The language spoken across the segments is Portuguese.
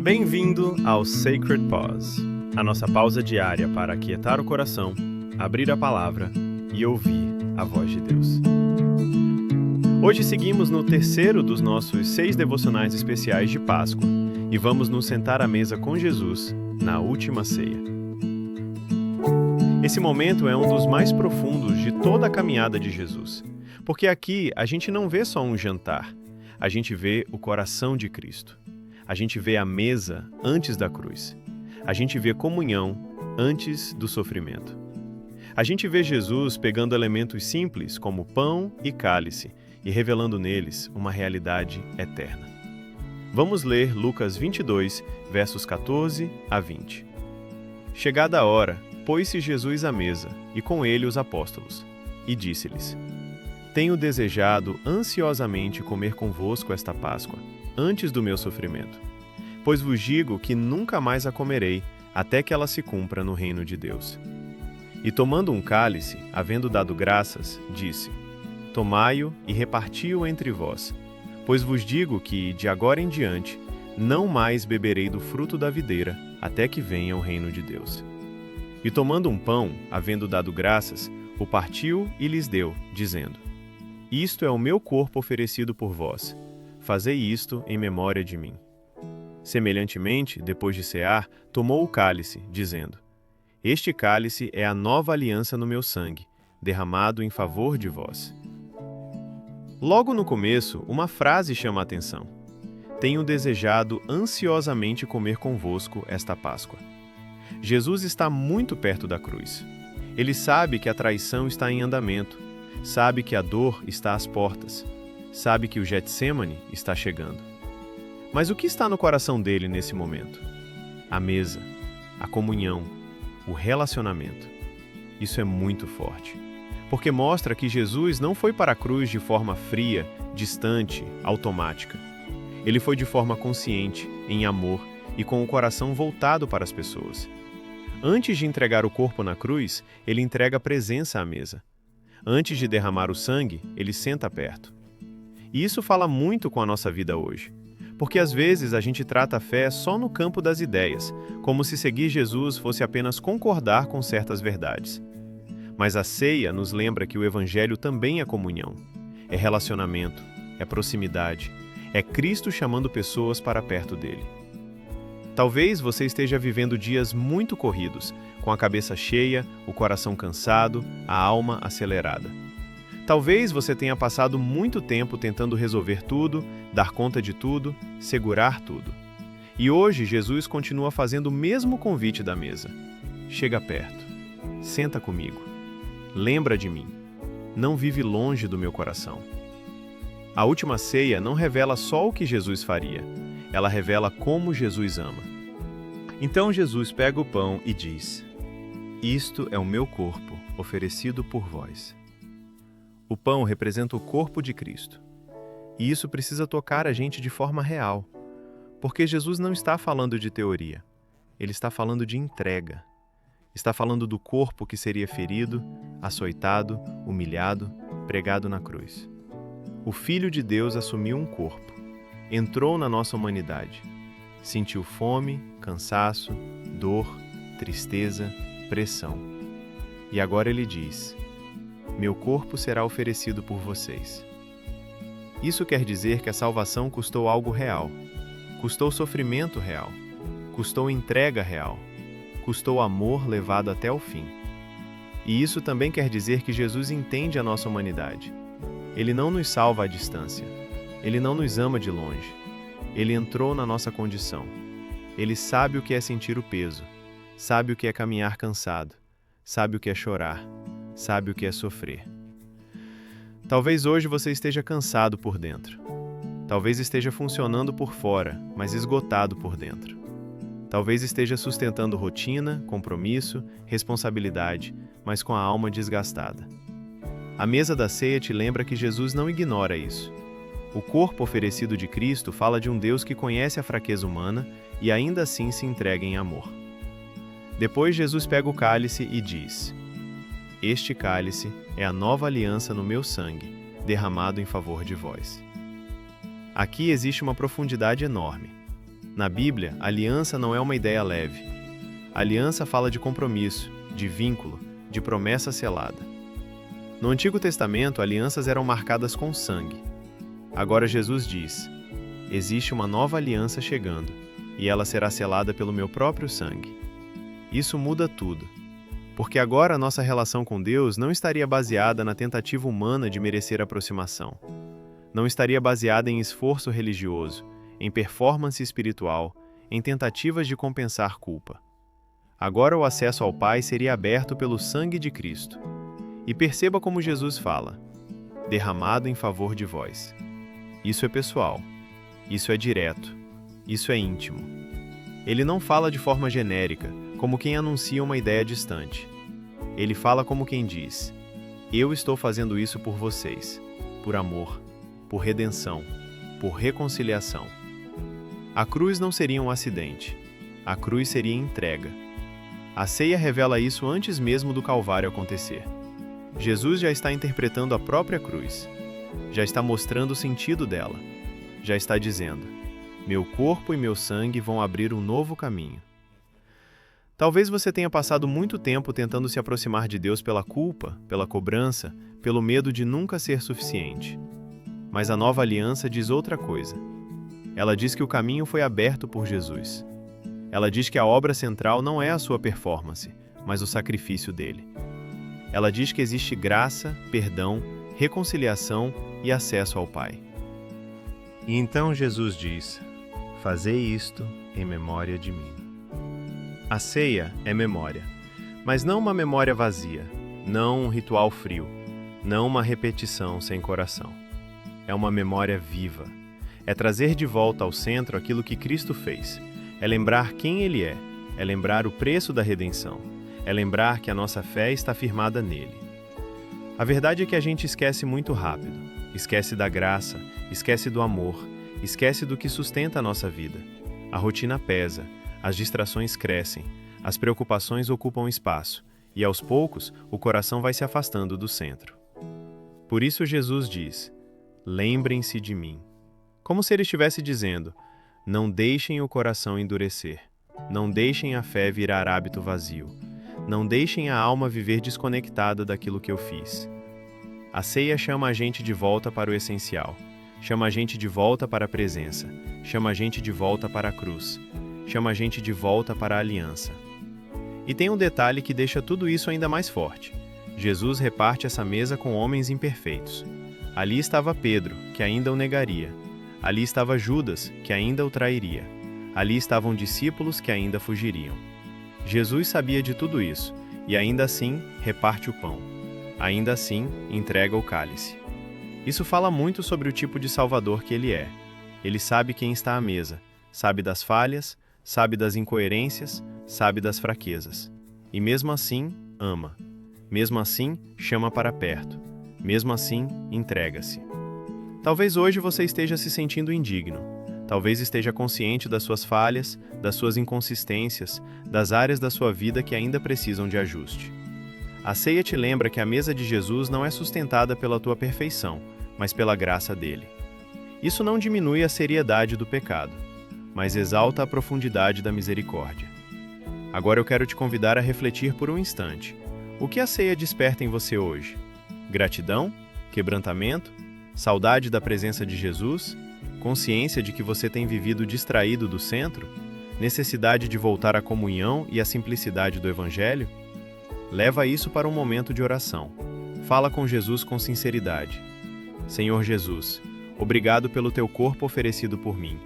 Bem-vindo ao Sacred Pause, a nossa pausa diária para aquietar o coração, abrir a palavra e ouvir a voz de Deus. Hoje seguimos no terceiro dos nossos 6 devocionais especiais de Páscoa e vamos nos sentar à mesa com Jesus na última ceia. Esse momento é um dos mais profundos de toda a caminhada de Jesus, porque aqui a gente não vê só um jantar, a gente vê o coração de Cristo. A gente vê a mesa antes da cruz. A gente vê comunhão antes do sofrimento. A gente vê Jesus pegando elementos simples como pão e cálice e revelando neles uma realidade eterna. Vamos ler Lucas 22, versos 14 a 20. Chegada a hora, pôs-se Jesus à mesa, e com ele os apóstolos, e disse-lhes: Tenho desejado ansiosamente comer convosco esta Páscoa, antes do meu sofrimento. Pois vos digo que nunca mais a comerei, até que ela se cumpra no reino de Deus. E tomando um cálice, havendo dado graças, disse: Tomai-o e reparti-o entre vós, pois vos digo que, de agora em diante, não mais beberei do fruto da videira, até que venha o reino de Deus. E tomando um pão, havendo dado graças, o partiu e lhes deu, dizendo: Isto é o meu corpo oferecido por vós. Fazei isto em memória de mim. Semelhantemente, depois de cear, tomou o cálice, dizendo: Este cálice é a nova aliança no meu sangue, derramado em favor de vós. Logo no começo, uma frase chama a atenção: Tenho desejado ansiosamente comer convosco esta Páscoa. Jesus está muito perto da cruz. Ele sabe que a traição está em andamento, sabe que a dor está às portas, sabe que o Getsêmani está chegando. Mas o que está no coração dele nesse momento? A mesa, a comunhão, o relacionamento. Isso é muito forte, porque mostra que Jesus não foi para a cruz de forma fria, distante, automática. Ele foi de forma consciente, em amor e com o coração voltado para as pessoas. Antes de entregar o corpo na cruz, ele entrega a presença à mesa. Antes de derramar o sangue, ele senta perto. E isso fala muito com a nossa vida hoje, porque às vezes a gente trata a fé só no campo das ideias, como se seguir Jesus fosse apenas concordar com certas verdades. Mas a ceia nos lembra que o Evangelho também é comunhão, é relacionamento, é proximidade, é Cristo chamando pessoas para perto dele. Talvez você esteja vivendo dias muito corridos, com a cabeça cheia, o coração cansado, a alma acelerada. Talvez você tenha passado muito tempo tentando resolver tudo, dar conta de tudo, segurar tudo. E hoje Jesus continua fazendo o mesmo convite da mesa. Chega perto. Senta comigo. Lembra de mim. Não vive longe do meu coração. A última ceia não revela só o que Jesus faria. Ela revela como Jesus ama. Então Jesus pega o pão e diz: Isto é o meu corpo, oferecido por vós. O pão representa o corpo de Cristo. E isso precisa tocar a gente de forma real, porque Jesus não está falando de teoria. Ele está falando de entrega. Está falando do corpo que seria ferido, açoitado, humilhado, pregado na cruz. O Filho de Deus assumiu um corpo, entrou na nossa humanidade, sentiu fome, cansaço, dor, tristeza, pressão. E agora ele diz: Meu corpo será oferecido por vocês. Isso quer dizer que a salvação custou algo real, custou sofrimento real, custou entrega real, custou amor levado até o fim. E isso também quer dizer que Jesus entende a nossa humanidade. Ele não nos salva à distância. Ele não nos ama de longe. Ele entrou na nossa condição. Ele sabe o que é sentir o peso, sabe o que é caminhar cansado, sabe o que é chorar, sabe o que é sofrer. Talvez hoje você esteja cansado por dentro. Talvez esteja funcionando por fora, mas esgotado por dentro. Talvez esteja sustentando rotina, compromisso, responsabilidade, mas com a alma desgastada. A mesa da ceia te lembra que Jesus não ignora isso. O corpo oferecido de Cristo fala de um Deus que conhece a fraqueza humana e ainda assim se entrega em amor. Depois Jesus pega o cálice e diz: Este cálice é a nova aliança no meu sangue, derramado em favor de vós. Aqui existe uma profundidade enorme. Na Bíblia, aliança não é uma ideia leve. Aliança fala de compromisso, de vínculo, de promessa selada. No Antigo Testamento, alianças eram marcadas com sangue. Agora Jesus diz: existe uma nova aliança chegando, e ela será selada pelo meu próprio sangue. Isso muda tudo, porque agora a nossa relação com Deus não estaria baseada na tentativa humana de merecer aproximação. Não estaria baseada em esforço religioso, em performance espiritual, em tentativas de compensar culpa. Agora o acesso ao Pai seria aberto pelo sangue de Cristo. E perceba como Jesus fala: derramado em favor de vós. Isso é pessoal. Isso é direto. Isso é íntimo. Ele não fala de forma genérica, como quem anuncia uma ideia distante. Ele fala como quem diz: eu estou fazendo isso por vocês, por amor, por redenção, por reconciliação. A cruz não seria um acidente. A cruz seria entrega. A ceia revela isso antes mesmo do Calvário acontecer. Jesus já está interpretando a própria cruz. Já está mostrando o sentido dela. Já está dizendo: meu corpo e meu sangue vão abrir um novo caminho. Talvez você tenha passado muito tempo tentando se aproximar de Deus pela culpa, pela cobrança, pelo medo de nunca ser suficiente. Mas a nova aliança diz outra coisa. Ela diz que o caminho foi aberto por Jesus. Ela diz que a obra central não é a sua performance, mas o sacrifício dele. Ela diz que existe graça, perdão, reconciliação e acesso ao Pai. E então Jesus diz: fazei isto em memória de mim. A ceia é memória, mas não uma memória vazia, não um ritual frio, não uma repetição sem coração. É uma memória viva. É trazer de volta ao centro aquilo que Cristo fez. É lembrar quem Ele é lembrar o preço da redenção, é lembrar que a nossa fé está firmada nele. A verdade é que a gente esquece muito rápido, esquece da graça, esquece do amor, esquece do que sustenta a nossa vida. A rotina pesa, as distrações crescem, as preocupações ocupam espaço, e aos poucos o coração vai se afastando do centro. Por isso Jesus diz: lembrem-se de mim. Como se ele estivesse dizendo: não deixem o coração endurecer, não deixem a fé virar hábito vazio, não deixem a alma viver desconectada daquilo que eu fiz. A ceia chama a gente de volta para o essencial, chama a gente de volta para a presença, chama a gente de volta para a cruz, chama a gente de volta para a aliança. E tem um detalhe que deixa tudo isso ainda mais forte. Jesus reparte essa mesa com homens imperfeitos. Ali estava Pedro, que ainda o negaria. Ali estava Judas, que ainda o trairia. Ali estavam discípulos que ainda fugiriam. Jesus sabia de tudo isso, e ainda assim reparte o pão. Ainda assim entrega o cálice. Isso fala muito sobre o tipo de Salvador que ele é. Ele sabe quem está à mesa, sabe das falhas, sabe das incoerências, sabe das fraquezas. E mesmo assim, ama. Mesmo assim, chama para perto. Mesmo assim, entrega-se. Talvez hoje você esteja se sentindo indigno. Talvez esteja consciente das suas falhas, das suas inconsistências, das áreas da sua vida que ainda precisam de ajuste. A ceia te lembra que a mesa de Jesus não é sustentada pela tua perfeição, mas pela graça dele. Isso não diminui a seriedade do pecado, mas exalta a profundidade da misericórdia. Agora eu quero te convidar a refletir por um instante. O que a ceia desperta em você hoje? Gratidão? Quebrantamento? Saudade da presença de Jesus? Consciência de que você tem vivido distraído do centro? Necessidade de voltar à comunhão e à simplicidade do Evangelho? Leva isso para um momento de oração. Fala com Jesus com sinceridade. Senhor Jesus, obrigado pelo teu corpo oferecido por mim.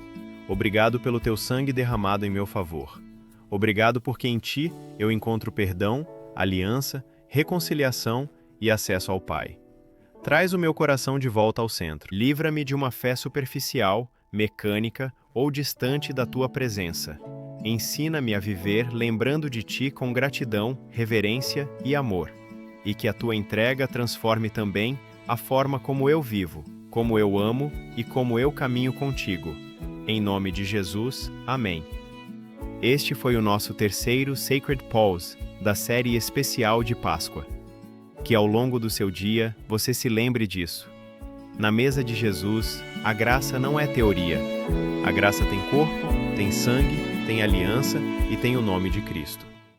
Obrigado pelo teu sangue derramado em meu favor. Obrigado porque em ti eu encontro perdão, aliança, reconciliação e acesso ao Pai. Traz o meu coração de volta ao centro. Livra-me de uma fé superficial, mecânica ou distante da tua presença. Ensina-me a viver lembrando de ti com gratidão, reverência e amor. E que a tua entrega transforme também a forma como eu vivo, como eu amo e como eu caminho contigo. Em nome de Jesus, amém. Este foi o nosso terceiro Sacred Pause da série especial de Páscoa. Que ao longo do seu dia você se lembre disso. Na mesa de Jesus, a graça não é teoria. A graça tem corpo, Tem sangue, tem aliança e tem o nome de Cristo.